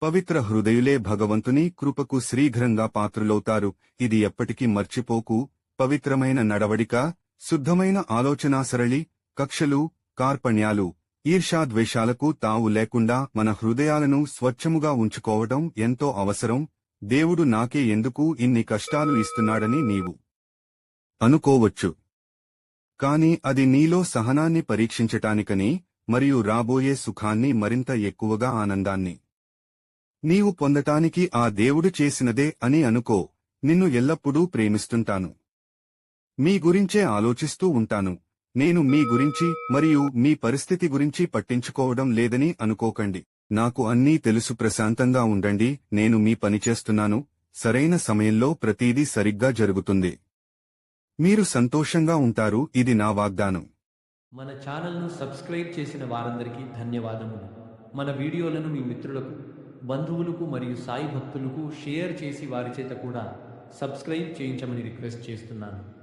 పవిత్ర హృదయులే భగవంతుని కృపకు శీఘ్రంగా పాత్రులవుతారు. ఇది ఎప్పటికీ మర్చిపోకు. పవిత్రమైన నడవడిక, శుద్ధమైన ఆలోచనాసరళి, కక్షలు, కార్పణ్యాలు, ఈర్ష్యాద్వేషాలకు తావు లేకుండా మన హృదయాలను స్వచ్ఛముగా ఉంచుకోవడం ఎంతో అవసరం. దేవుడు నాకే ఎందుకు ఇన్ని కష్టాలు ఇస్తున్నాడని నీవు అనుకోవచ్చు. కాని అది నీలో సహనాన్ని పరీక్షించటానికని, మరియు రాబోయే సుఖాన్ని, మరింత ఎక్కువగా ఆనందాన్ని నీవు పొందటానికి ఆ దేవుడు చేసినదే అని అనుకో. నిన్ను ఎల్లప్పుడూ ప్రేమిస్తుంటాను. మీ గురించే ఆలోచిస్తూ ఉంటాను. నేను మీ గురించి మరియు మీ పరిస్థితి గురించి పట్టించుకోవడం లేదని అనుకోకండి. నాకు అన్నీ తెలుసు. ప్రశాంతంగా ఉండండి. నేను మీ పని చేస్తున్నాను. సరైన సమయంలో ప్రతీదీ సరిగ్గా జరుగుతుంది. మీరు సంతోషంగా ఉంటారు. ఇది నా వాగ్దానం. మన ఛానల్ను సబ్స్క్రైబ్ చేసిన వారందరికీ ధన్యవాదములు. మన వీడియోలను మీ మిత్రులకు, బంధువులకు మరియు సాయి భక్తులకు షేర్ చేసి వారి చేత కూడా సబ్స్క్రైబ్ చేయించమని రిక్వెస్ట్ చేస్తున్నాను.